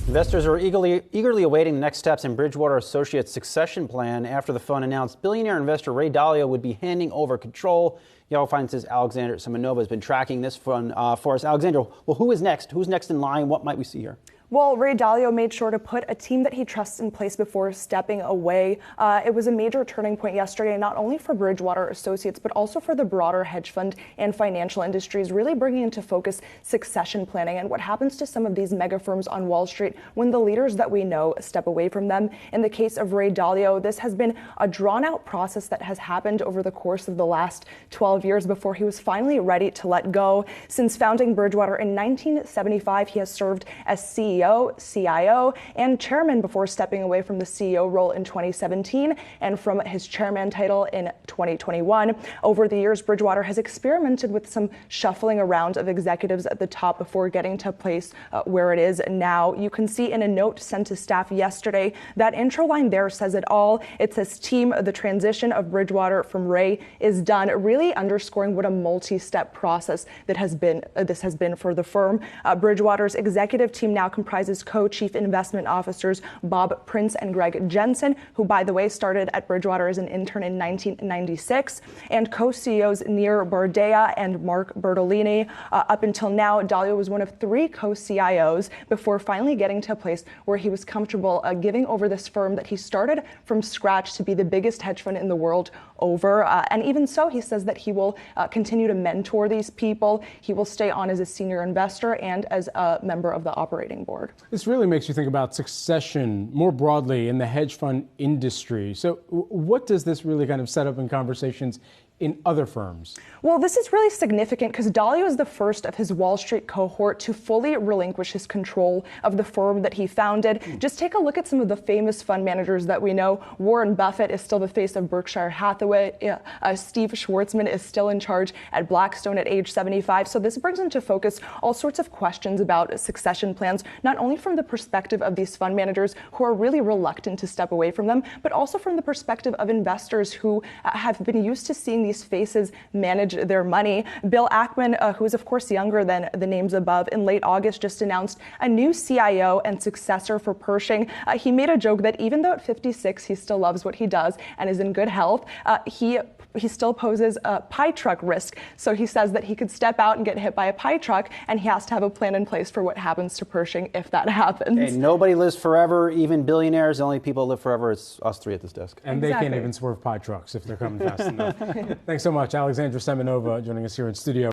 Investors are eagerly awaiting the next steps in Bridgewater Associates' succession plan after the fund announced billionaire investor Ray Dalio would be handing over control. Yahoo Finance's Alexandra Semenova has been tracking this fund for us. Alexandra, well, who is next? Who's next in line? What might we see here? Well, Ray Dalio made sure to put a team that he trusts in place before stepping away. It was a major turning point yesterday, not only for Bridgewater Associates, but also for the broader hedge fund and financial industries, really bringing into focus succession planning and what happens to some of these mega firms on Wall Street when the leaders that we know step away from them. In the case of Ray Dalio, this has been a drawn-out process that has happened over the course of the last 12 years before he was finally ready to let go. Since founding Bridgewater in 1975, he has served as CEO, CIO, and chairman before stepping away from the CEO role in 2017 and from his chairman title in 2021. Over the years, Bridgewater has experimented with some shuffling around of executives at the top before getting to a place where it is now. You can see in a note sent to staff yesterday, that intro line there says it all. It says, "Team, the transition of Bridgewater from Ray is done," really underscoring what a multi-step process that this has been for the firm. Bridgewater's executive team now comprises co-chief investment officers Bob Prince and Greg Jensen, who, by the way, started at Bridgewater as an intern in 1996, and co-CEOs Nir Bardea and Mark Bertolini. Up until now, Dalio was one of 3 co-CIOs before finally getting to a place where he was comfortable giving over this firm that he started from scratch to be the biggest hedge fund in the world over. And even so, he says that he will continue to mentor these people. He will stay on as a senior investor and as a member of the operating board. This really makes you think about succession more broadly in the hedge fund industry. So what does this really kind of set up in conversations in other firms? Well, this is really significant because Dalio is the first of his Wall Street cohort to fully relinquish his control of the firm that he founded. Just take a look at some of the famous fund managers that we know. Warren Buffett is still the face of Berkshire Hathaway. Steve Schwarzman is still in charge at Blackstone at age 75. So this brings into focus all sorts of questions about succession plans, not only from the perspective of these fund managers who are really reluctant to step away from them, but also from the perspective of investors who have been used to seeing these faces manage their money. Bill Ackman, who is of course younger than the names above, in late August just announced a new CIO and successor for Pershing. He made a joke that even though at 56 he still loves what he does and is in good health, he still poses a pie truck risk. So he says that he could step out and get hit by a pie truck, and he has to have a plan in place for what happens to Pershing if that happens. And nobody lives forever, even billionaires. The only people who live forever, it's us 3 at this desk. And they can't even swerve pie trucks if they're coming fast enough. Thanks so much, Alexandra Semenova, joining us here in studio.